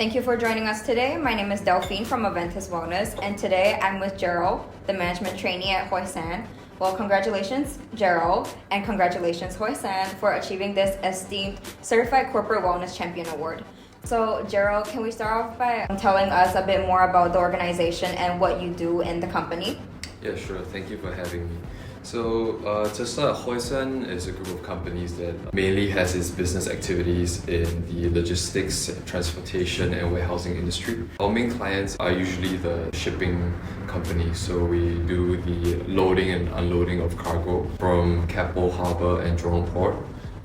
Thank you for joining us today. My name is Delphine from Aventis Wellness, and today I'm with Gerald, the management trainee at Hoysan. Well, congratulations, Gerald, and congratulations, Hoysan, for achieving this esteemed Certified Corporate Wellness Champion Award. So, Gerald, can we start off by telling us a bit more about the organization and what you do in the company? Yeah, sure. Thank you for having me. So, to start, Hoysan is a group of companies that mainly has its business activities in the logistics, transportation, and warehousing industry. Our main clients are usually the shipping companies, so we do the loading and unloading of cargo from Keppel Harbour and Jurong Port.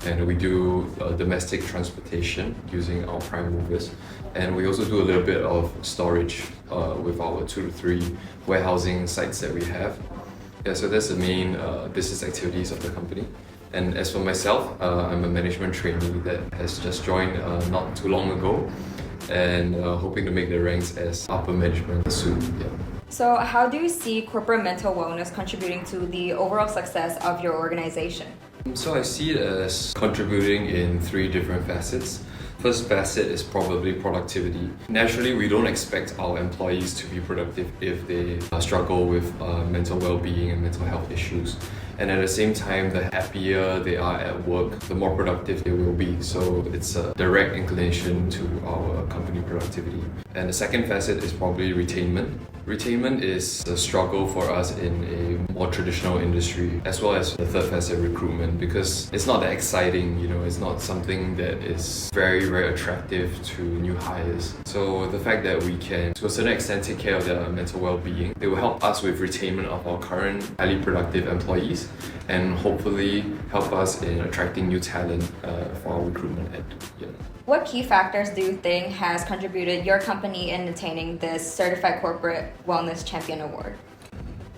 And we do domestic transportation using our prime movers. And we also do a little bit of storage with our 2 to 3 warehousing sites that we have. Yeah, so that's the main business activities of the company. And as for myself, I'm a management trainee that has just joined not too long ago and hoping to make the ranks as upper management soon. Yeah. So, how do you see corporate mental wellness contributing to the overall success of your organization? So I see it as contributing in 3 different facets. First facet is probably productivity. Naturally, we don't expect our employees to be productive if they struggle with mental well-being and mental health issues. And at the same time, the happier they are at work, the more productive they will be. So it's a direct inclination to our company productivity. And the second facet is probably retainment. Retainment is a struggle for us in a more traditional industry, as well as the third facet, recruitment, because it's not that exciting, it's not something that is very, very attractive to new hires. So the fact that we can, to a certain extent, take care of their mental well-being, they will help us with retainment of our current highly productive employees and hopefully help us in attracting new talent for our recruitment end. Yeah. What key factors do you think has contributed your company in attaining this Certified Corporate Wellness Champion Award?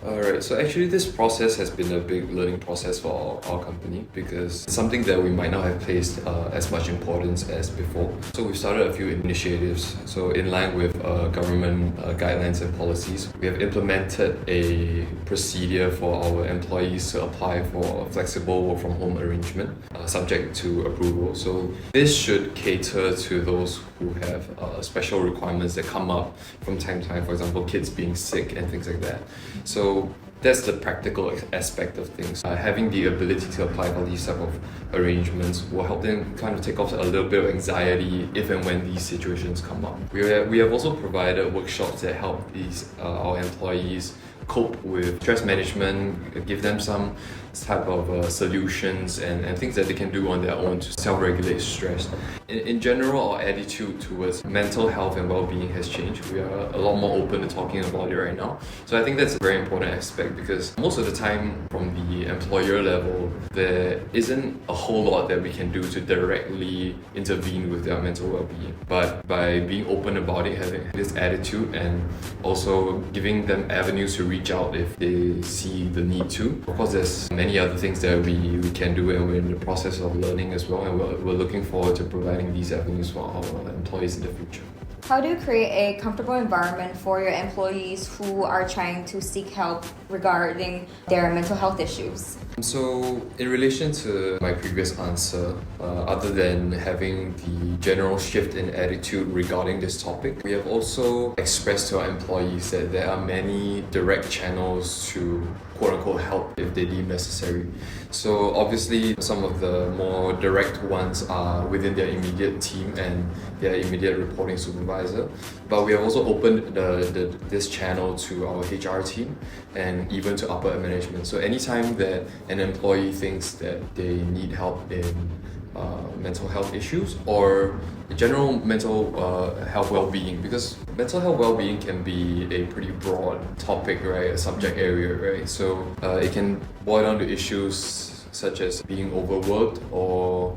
Alright, so actually this process has been a big learning process for our company because it's something that we might not have placed as much importance as before. So we've started a few initiatives. So in line with government guidelines and policies, we have implemented a procedure for our employees to apply for a flexible work from home arrangement subject to approval. So this should cater to those who have special requirements that come up from time to time, for example, kids being sick and things like that. So that's the practical aspect of things. Having the ability to apply for these type of arrangements will help them kind of take off a little bit of anxiety if and when these situations come up. We have also provided workshops that help our employees cope with stress management, give them some type of solutions and things that they can do on their own to self-regulate stress. In general, our attitude towards mental health and well-being has changed. We are a lot more open to talking about it right now. So I think that's a very important aspect because most of the time from the employer level, there isn't a whole lot that we can do to directly intervene with their mental well-being. But by being open about it, having this attitude and also giving them avenues to reach out if they see the need to. Of course, there's many other things that we can do and we're in the process of learning as well, and we're looking forward to providing these avenues for our employees in the future. How do you create a comfortable environment for your employees who are trying to seek help regarding their mental health issues? So, in relation to my previous answer, other than having the general shift in attitude regarding this topic, we have also expressed to our employees that there are many direct channels to quote-unquote help if they deem necessary. So obviously some of the more direct ones are within their immediate team and their immediate reporting supervisor. But we have also opened this channel to our HR team and even to upper management. So anytime that an employee thinks that they need help in mental health issues or general mental health well-being, because mental health well-being can be a pretty broad topic, right? A subject area, right? So it can boil down to issues such as being overworked or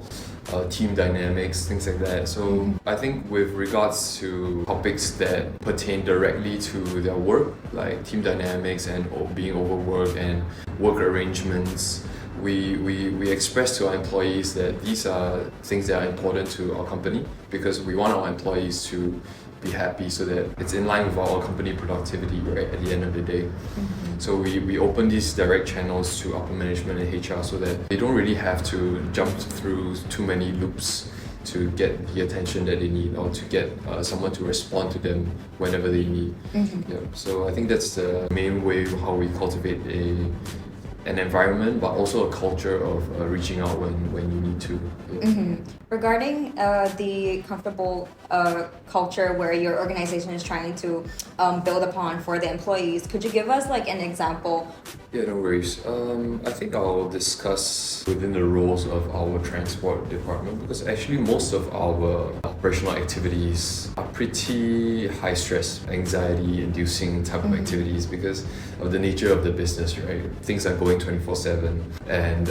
team dynamics, things like that. So I think with regards to topics that pertain directly to their work, like team dynamics and being overworked and work arrangements, we express to our employees that these are things that are important to our company because we want our employees to be happy so that it's in line with our company productivity, right, at the end of the day. Mm-hmm. So we open these direct channels to upper management and HR so that they don't really have to jump through too many loops to get the attention that they need or to get someone to respond to them whenever they need. Yeah. So I think that's the main way how we cultivate an environment, but also a culture of reaching out when you need to. Yeah. Regarding the comfortable culture where your organization is trying to build upon for the employees, could you give us like an example? Yeah, no worries. I think I'll discuss within the roles of our transport department, because actually most of our operational activities are pretty high stress, anxiety inducing type of activities because of the nature of the business, right? Things are going 24/7 and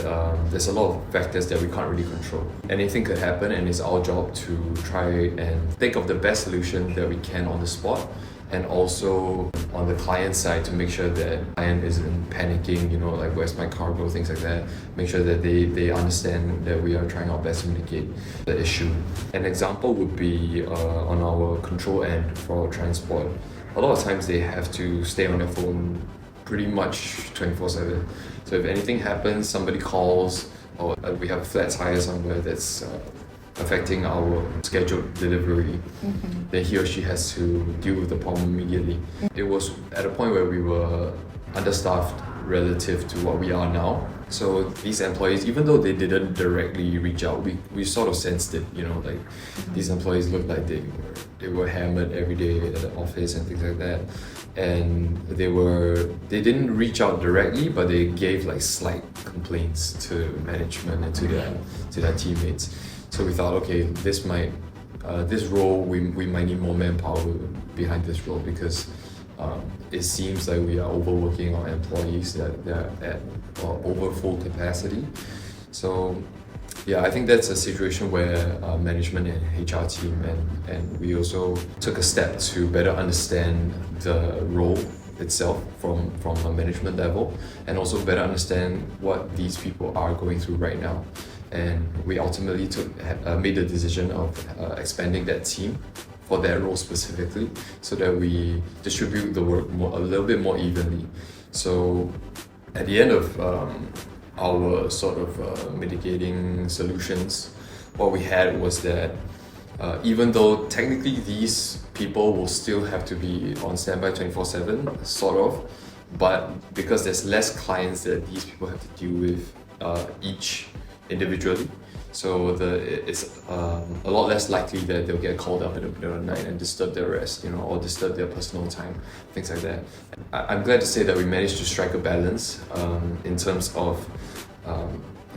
there's a lot of factors that we can't really control. Anything could happen and it's our job to try and think of the best solution that we can on the spot, and also on the client side to make sure that client isn't panicking, like where's my cargo, things like that. Make sure that they understand that we are trying our best to mitigate the issue. An example would be on our control end for transport. A lot of times they have to stay on their phone pretty much 24/7. So if anything happens, somebody calls, or we have a flat tire somewhere that's affecting our scheduled delivery, then he or she has to deal with the problem immediately. It was at a point where we were understaffed relative to what we are now. So these employees, even though they didn't directly reach out, we sort of sensed it, like these employees looked like they were hammered every day at the office and things like that. And they didn't reach out directly, but they gave like slight complaints to management and to their teammates. So we thought, okay, this role, we might need more manpower behind this role, because it seems like we are overworking our employees, that they're at over full capacity. So yeah, I think that's a situation where management and HR team and we also took a step to better understand the role itself from a management level, and also better understand what these people are going through right now. And we ultimately made the decision of expanding that team for that role specifically, so that we distribute the work a little bit more evenly. So at the end of our sort of mitigating solutions, what we had was that even though technically these people will still have to be on standby 24/7, sort of, but because there's less clients that these people have to deal with each individually, so it's a lot less likely that they'll get called up in the middle of the night and disturb their rest, or disturb their personal time, things like that. I'm glad to say that we managed to strike a balance in terms of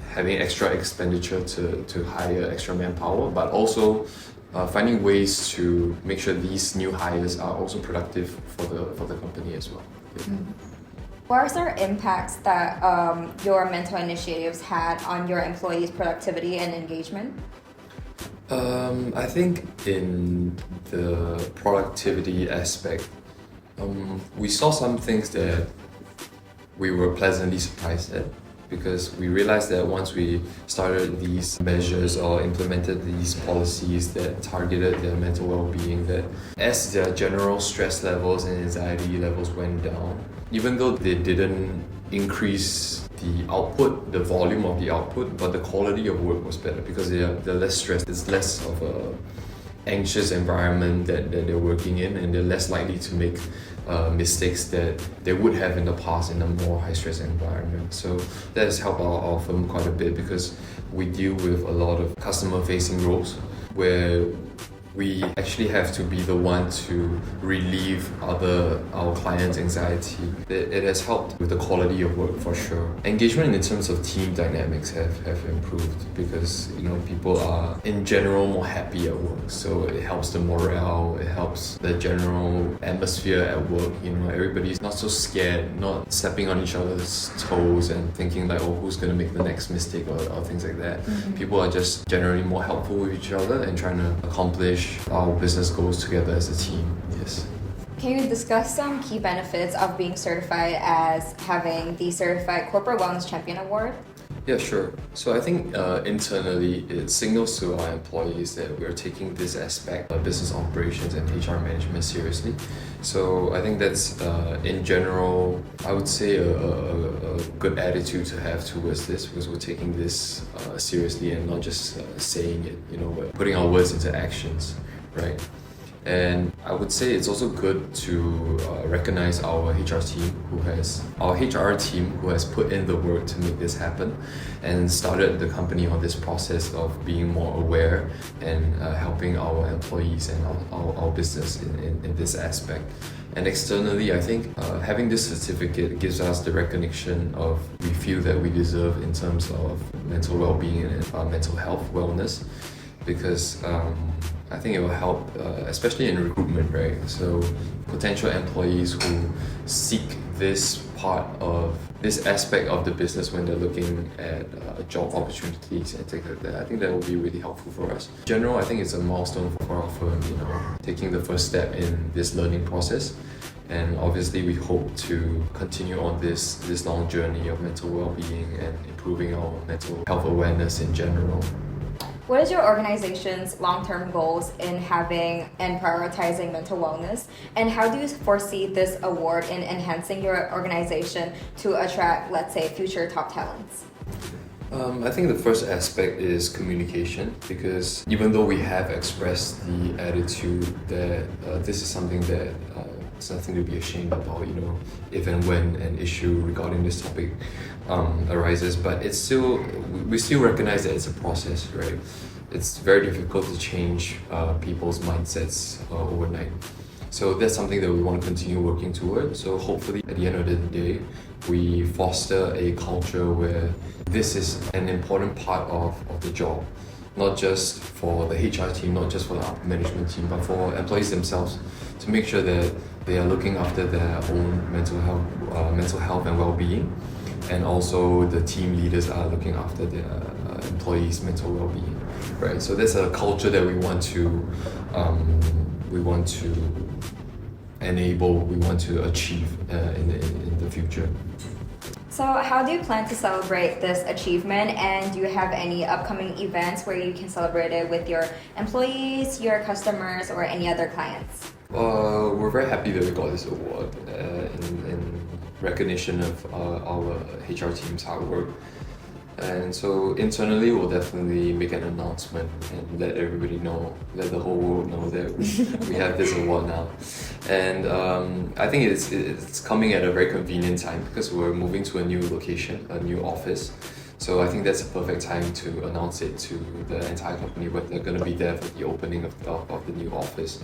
having extra expenditure to hire extra manpower, but also finding ways to make sure these new hires are also productive for the company as well. Yeah. What are some impacts that your mental initiatives had on your employees' productivity and engagement? I think in the productivity aspect, we saw some things that we were pleasantly surprised at, because we realized that once we started these measures or implemented these policies that targeted their mental well-being, that as their general stress levels and anxiety levels went down, even though they didn't increase the output, the volume of the output, but the quality of work was better because they're less stressed. It's less of a anxious environment that they're working in, and they're less likely to make mistakes that they would have in the past in a more high-stress environment. So that has helped our firm quite a bit, because we deal with a lot of customer-facing roles where we actually have to be the one to relieve our clients' anxiety. It has helped with the quality of work for sure. Engagement in terms of team dynamics have improved, because people are in general more happy at work. So it helps the morale, it helps the general atmosphere at work. Everybody's not so scared, not stepping on each other's toes and thinking like, oh, who's gonna make the next mistake or things like that. People are just generally more helpful with each other and trying to accomplish our business goals together as a team. Yes. Can you discuss some key benefits of being certified as having the Certified Corporate Wellness Champion Award? Yeah, sure. So I think internally it signals to our employees that we're taking this aspect of business operations and HR management seriously. So I think that's in general, I would say a good attitude to have towards this, because we're taking this seriously and not just saying it. We're putting our words into actions, right? And I would say it's also good to recognize our HR team who has put in the work to make this happen and started the company on this process of being more aware and helping our employees and our business in this aspect. And externally, I think having this certificate gives us the recognition of we feel that we deserve in terms of mental well-being and mental health wellness, because I think it will help, especially in recruitment, right? So potential employees who seek this aspect of the business when they're looking at job opportunities and things like that, I think that will be really helpful for us. In general, I think it's a milestone for our firm, taking the first step in this learning process. And obviously we hope to continue on this long journey of mental well-being and improving our mental health awareness in general. What is your organization's long-term goals in having and prioritizing mental wellness? And how do you foresee this award in enhancing your organization to attract, let's say, future top talents? I think the first aspect is communication, because even though we have expressed the attitude that this is something that it's nothing to be ashamed about, if and when an issue regarding this topic arises, but we still recognize that it's a process, right? It's very difficult to change people's mindsets overnight. So that's something that we want to continue working toward. So hopefully at the end of the day, we foster a culture where this is an important part of the job, not just for the HR team, not just for the management team, but for employees themselves, to make sure that they are looking after their own mental health and well-being, and also the team leaders are looking after their employees' mental well-being, right? So that's a culture that we want to enable, we want to achieve in the future. So how do you plan to celebrate this achievement, and do you have any upcoming events where you can celebrate it with your employees, your customers, or any other clients? We're very happy that we got this award in recognition of our HR team's hard work. And so internally, we'll definitely make an announcement and let everybody know, let the whole world know that we have this award now. And I think it's coming at a very convenient time, because we're moving to a new location, a new office. So I think that's a perfect time to announce it to the entire company, but they're going to be there for the opening of the new office.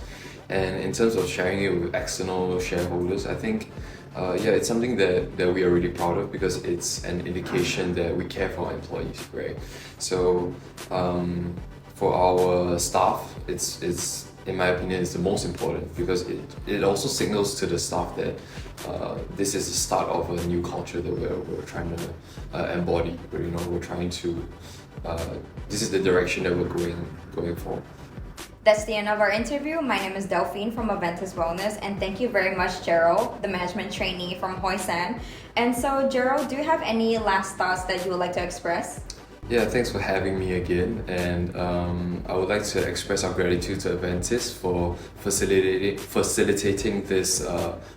And in terms of sharing it with external shareholders, I think it's something that we are really proud of, because it's an indication that we care for our employees, right? So for our staff, it's in my opinion, is the most important, because it also signals to the staff that this is the start of a new culture that we're trying to embody. We're trying to this is the direction that we're going for. That's the end of our interview. My name is Delphine from Aventis Wellness, and thank you very much, Gerald, the management trainee from Hoysan. And so, Gerald, do you have any last thoughts that you would like to express? Yeah, thanks for having me again, and I would like to express our gratitude to Aventis for facilitating this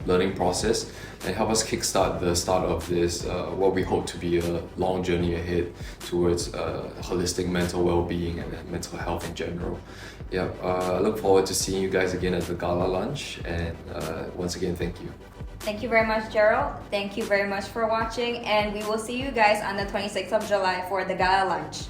learning process and help us kickstart the start of this, what we hope to be a long journey ahead towards holistic mental well-being and mental health in general. Yeah, I look forward to seeing you guys again at the gala lunch, and once again, thank you. Thank you very much, Gerald. Thank you very much for watching, and we will see you guys on the 26th of July for the gala lunch.